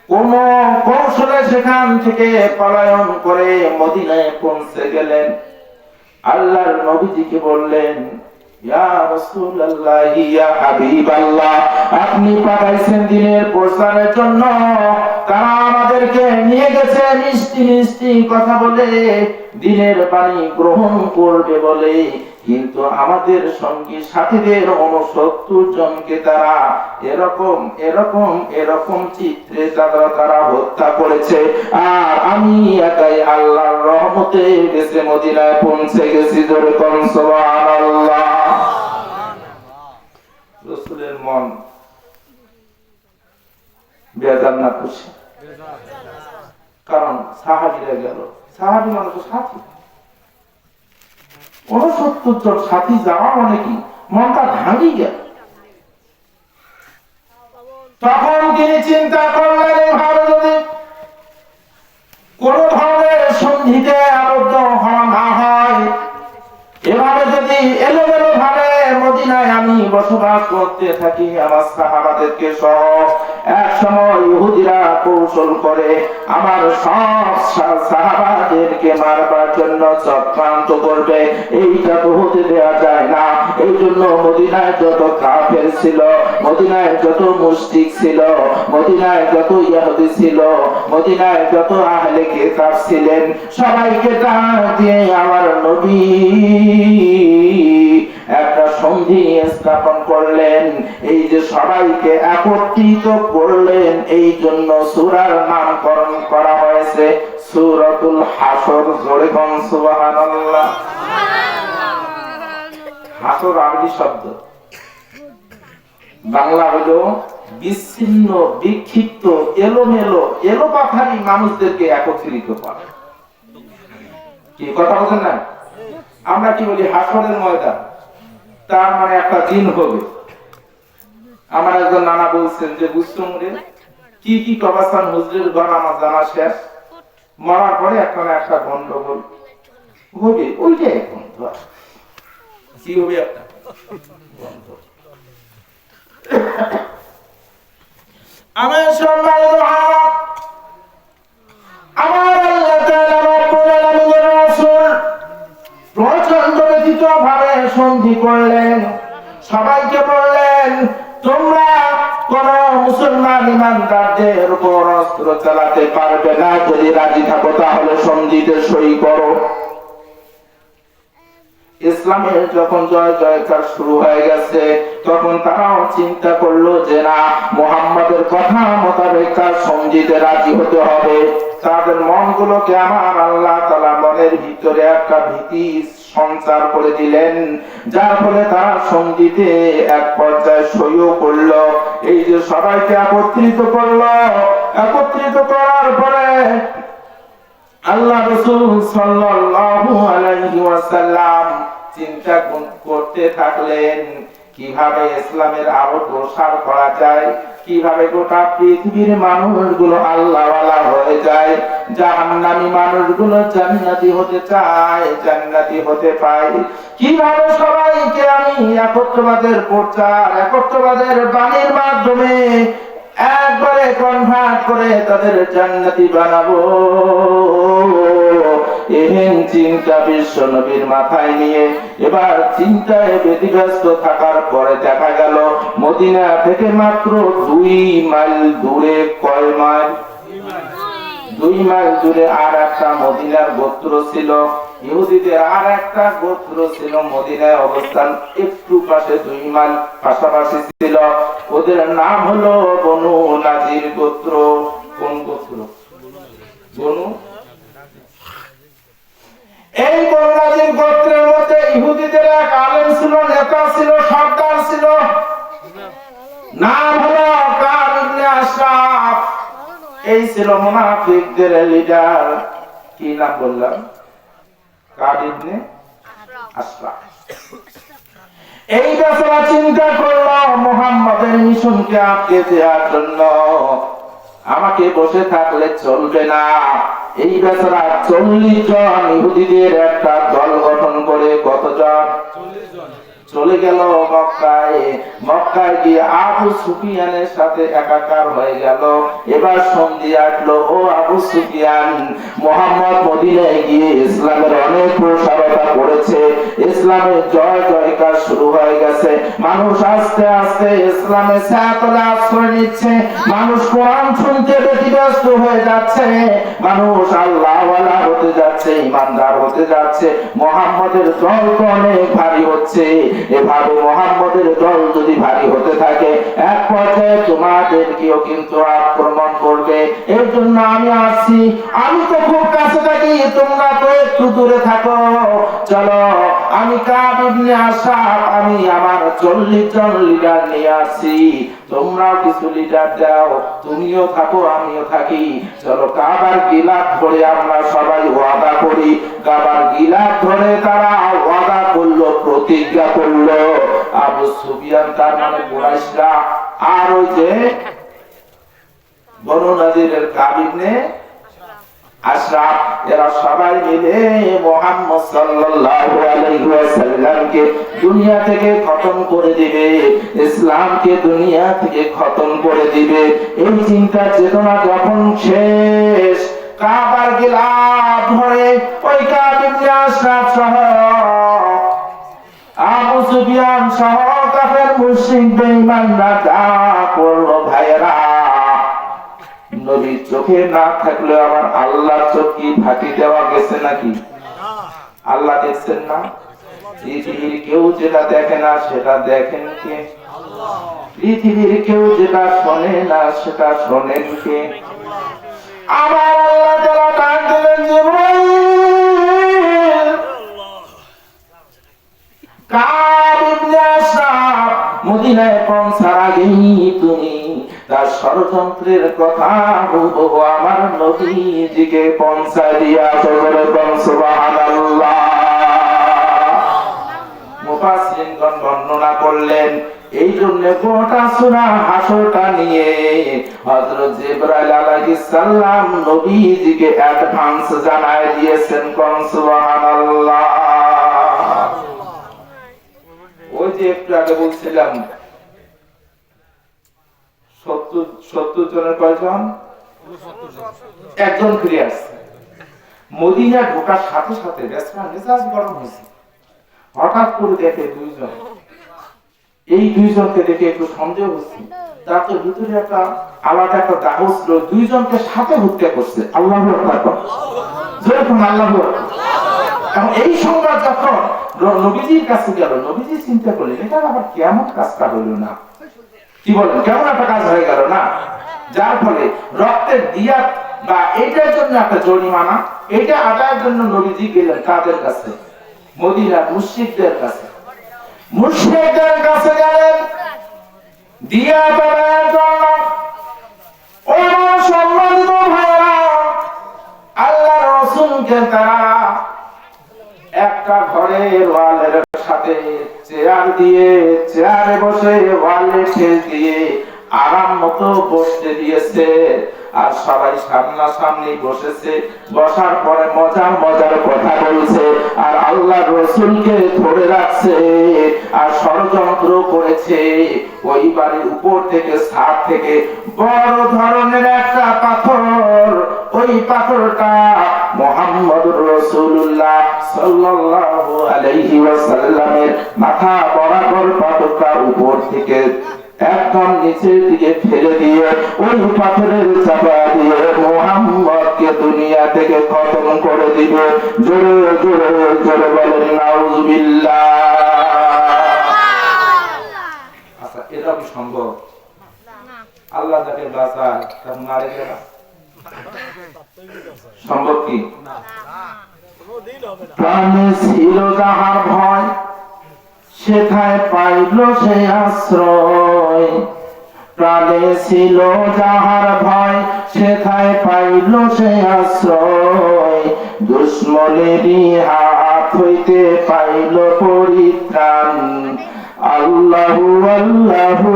কোন কৌশলে সেখান থেকে পলায়ন করে মদিনায় পৌঁছে গেলেন। আল্লাহর নবীজিকে বললেন, ইয়া রাসূলুল্লাহ, ইয়া হাবিবাল্লাহ, আপনি পাঠাইছেন দিনের প্রচারের জন্য, তারা আমাদেরকে নিয়ে গেছে মিষ্টি মিষ্টি কথা বলে, দিনের বাণী গ্রহণ করবে বলে, কিন্তু আমাদের সঙ্গী সাথীদের 69 জনকে তারা এরকম এরকম এরকম চিত্রে তারা হত্যা করেছে। আর আমি একাই আল্লাহর রহমতে গেছে মদিনায় পৌঁছে গেছি। জোরে কোন সুবহানাল্লাহ। রাসূলের মন বেজার না খুশি? কারণ সাহাবীরা গেল, সাহাবী মানে তো সাথী, 69 জন সাথী যাওয়া মানে কি মনটা ভাঙি গেল। তখন তিনি চিন্তা করলেন, এভাবে যদি কোন ধরনের সন্ধিতে আবদ্ধ হওয়া না হয়, এভাবে যদি এলোমেলো ভাবে মদিনায় আমি বসবাস করতে থাকি আমার সাহাবাদেরকে সহ, এক সময় ইহুদিরা কৌশল করে আমার সব সাহাবাদেরকে মারবার জন্য চক্রান্ত করবে। এইটা তো হতে দেওয়া যায় না। এই জন্য মদিনায় যত কাফের ছিল, মদিনায় যত মুশরিক ছিল, মদিনায় যত ইহুদি ছিল, মদিনায় যত আহলে কিতাব ছিলেন, সবাইকে ডাক দিয়ে আমার নবী একটা সন্ধি স্থাপন করলেন। এই যে সবাইকে একত্রিত করলেন, এই জন্য সূরার নামকরণ করা হয়েছে সূরাতুল হাসর। জোরে কোন সুবহানাল্লাহ। হাসর আরবি শব্দ, বাংলা হলো বিচ্ছিন্ন, বিক্ষিপ্ত, এলোমেলো, এলোপাথারি মানুষদেরকে একত্রিত করা। কি কথা বলেন না? আমরা কি বলি হাসরের ময়দান, তার মানে একটা দিন হবে। আমার একজন নানা বলছেন যে বুঝতে কি কি কবাসান হুজুরের ঘর আমার জানা শেষ, মরার পরে একটা গন্ডগোল হবে, ওইটাই এখন কি হবে একটা গন্ডগোল। আমার সম্মানিত আমার আল্লাহ তাআলা রব্বুল আলামিনের রাসূল প্রচন্ড ব্যতীত ভাবে সন্ধি করলেন, সবাইকে বললেন, তোমরা কোন মুসলমান ইমানদারদের উপর অস্ত্র চালাতে পারবে না, যদি রাজি থাকো তাহলে সন্ধিতে সই করো। ইসলামের যখন জয় জয়কার শুরু হয়ে গেছে, তখন তারাও চিন্তা করলো যে না, মুহাম্মাদের কথা মোতাবেক তার সন্ধিতে রাজি হতে হবে। তাদের মনগুলোকে আমার আল্লাহ তাআলা মনের ভিতরে একটা ভীতি সঞ্চার করে দিলেন, যার ফলে তারা সন্ধিতে এক পর্যায়ে সইও করলো। এই যে সবাইকে একত্রিত করলো, একত্রিত করার পরে আল্লাহ রাসূল সাল্লাল্লাহু আলাইহি ওয়াসাল্লাম চিন্তা করতে থাকলেন কিভাবে ইসলামের আরো প্রসার করা যায়, কিভাবে গোটা পৃথিবীর মানুষগুলো আল্লাহওয়ালা হয়ে যায়, জাহান্নামী মানুষগুলো জান্নাতি হতে চায়, জান্নাতি হতে পায়, কিভাবে সবাইকে আমি একত্ববাদের প্রচার, একত্ববাদের বাণীর মাধ্যমে একবারে কনভার্ট করে তাদের জান্নাতি বানাবো। এহেন চিন্তা বিশ্ব নবীর মাথায় নিয়ে এবার চিন্তায় ব্যতিব্যস্ত থাকার পরে দেখা গেল মদিনা থেকে মাত্র 2 মাইল দূরে, কয় মাইল? 2 মাইল দূরে আর একটা মদিনার গোত্র ছিল, ইহুদিদের আর একটা গোত্র ছিল মদিনায় অবস্থান একটু পাশে, 2 মাইল পাশাপাশি ছিল। ওদের নাম হলো বনু নাজির গোত্র। কোন গোত্র? বনু। এই বনু নাজির গোত্রের মধ্যে ইহুদিদের এক আলেম ছিল, নেতা ছিল, সর্দার ছিল, নাম হলো কাব ইবনে আশরাফ। এই ছিল মুনাফিকদের লিডার। কি নাম বললাম? কাব ইবনে আশরাফ। এই বেচারা চিন্তা করলো মুহাম্মাদের মিশনকে আটকে দেওয়ার জন্য আমাকে বসে থাকলে চলবে না। এই বেচারা 40 জন ইহুদিদের একটা দল গঠন করে, কতজন? 40 জন চলে গেল মক্কায়। মক্কায় গিয়ে আবু সুফিয়ানের সাথে একাকার হয়ে গেল। এবার সন্ধি আসলো, ও আবু সুফিয়ান, মুহাম্মদ মদিনায় গিয়ে ইসলামের অনেক প্রসারতা করেছে, ইসলামের জয় জয়কার শুরু হয়ে গেছে, মানুষ আস্তে আস্তে ইসলামের ছায়াতলে আশ্রয় নিচ্ছে, মানুষ কোরআন শুনতে ব্যতিব্যস্ত হয়ে যাচ্ছে, মানুষ আল্লাহওয়ালা হতে যাচ্ছে, ইমানদার হতে যাচ্ছে, মুহাম্মদের দল তো অনেক ভারী হচ্ছে। এভাবে মুহাম্মদের দল যদি ভারী হতে থাকে, এক পর্যায়ে তোমাদেরকেও কিন্তু আক্রমণ করবে। এর জন্য আমি আসছি, আমি তো খুব কাছে থাকি, তোমরা তো একটু দূরে থাকো। চলো, আমি কাব ইবনে আশরাফ, আমি আমার 40 জন লিডার নিয়ে আসছি, তোমরাও কিছু লিডার দাও, তুমিও থাকো আমিও থাকি। চলো কাবার গিলাফ ধরে আমরা সবাই ওয়াদা করি। কাবার গিলাফ ধরে তারা ওয়াদা করলো, প্রতিজ্ঞা করলো। আবু সুফিয়ান, তার মানে কুরাইশরা, আর ওই যে বনু নযীরের কাব ইবনে আশরাফ, এরা সবাই মিলে মুহাম্মদ সাল্লাল্লাহু আলাইহি ওয়াসাল্লামকে দুনিয়া থেকে খতম করে দিবে, ইসলামকে দুনিয়া থেকে খতম করে দিবে। এই চিন্তা চেতনা যখন শেষ, কাবার গিলাফ ধরে ওই কাব ইবনে আশরাফ সহ আবু সুফিয়ান সহ কাফের মুশরিক বেঈমানরা যা করলো, ভাইরা, নবীর চোখে না থাকলে আমার আল্লাহর চোখ কি ফাঁকি দেওয়া গেছে নাকি? আল্লাহ দেখছেন না? পৃথিবীর কেউ যেটা দেখে না সেটা দেখেন কে? পৃথিবীর কেউ যেটা শোনে না সেটা শোনেন কে? আবার আল্লাহ তাআলা ডাক দিলেন, জিবরাইল, কাব ইবনে আশরাফ মদিনায় পৌঁছার আগেই তুমি তার ষড়যন্ত্রের কথা হুবহু আমার নবীজিকে পৌঁছায় দিয়া সুবহানাল্লাহ। মুফাসসিরিনগণ বর্ণনা করলেন, এই জন্য গোটা সূরা হাসরটা নিয়ে হযরত জিবরাইল আলাইহিস সালাম নবীজিকে অ্যাডভান্স জানায় দিয়েছেন, সুবহানাল্লাহ। ওই যে একটু আগে বলছিলাম 70 জনের কয়জন? একজন ফিরে আসছে। মদিনা ঢোকার সাথে সাথে মেজাজ গরম হয়েছে, হঠাৎ করে দেখে 2 জন। এই 2 জনকে দেখে একটু সন্দেহ হচ্ছে, তার ভিতরে একটা আলাদা একটা দাহ ছিল, 2 জনকে সাথে হত্যা করছে। আল্লাহু আকবার, যেরকম আল্লাহু আকবার। এখন এই সংবাদ যখন নবীজির কাছে গেল, নবীজি চিন্তা করলেন, এটা আবার কেমন কাজটা হইল না, কি বলেন, কেমন একটা কাজ হয়ে গেল না, যার ফলে রক্তের দিয়াত বা এটার জন্য একটা জরিমানা, এটা আদায়ের জন্য নবীজি গেলেন কাদের কাছে? মদিনার মুশরিকদের কাছে। মুশরিকদের কাছে গেলেন দিয়াত আদায়ের জন্য। ওই সম্মানিত ভাইরা, আল্লাহর রাসূলকে তারা একটা ঘরের ওয়ালের সাথে চেয়ার দিয়ে, চেয়ারে বসে ওয়ালে ঠেস দিয়ে আরাম মতো বসতে দিয়েছে, আর সবাই সামনাসামনি বসেছে। বসার পরে মজার মজার কথা বলছে, আর আল্লাহর রাসূলকে ধরে রাখছে, আর ষড়যন্ত্র করেছে। ওই বাড়ির উপর থেকে, ছাদ থেকে বড় ধরনের একটা পাথর, ওই পাথরটা মুহাম্মদুর রাসূলুল্লাহ সাল্লাল্লাহু আলাইহি ওয়াসাল্লামের মাথা বরাবর পাথরটা উপর থেকে একদম নিচের দিকে ফেলে দিয়ে ওই পাথরের চাপা দিয়ে মুহাম্মদকে দুনিয়া থেকে খতম করে দিবে। জোরে জোরে জোরে বলেন নাউযুবিল্লাহ। আচ্ছা, এটা কি সম্ভব? আল্লাহ যাকে বাঁচায় তাকে মারে গেল, সম্ভব কি? প্রাণে ছিল যাহার ভয়, সেথায় পাইল সে আশ্রয়। প্রাণে ছিল যাহার ভয়, সেথায় পাইল সে আশ্রয়। দুশ্মনেরই হাত হইতে পাইল পরিত্রাণ। আল্লাহু আল্লাহু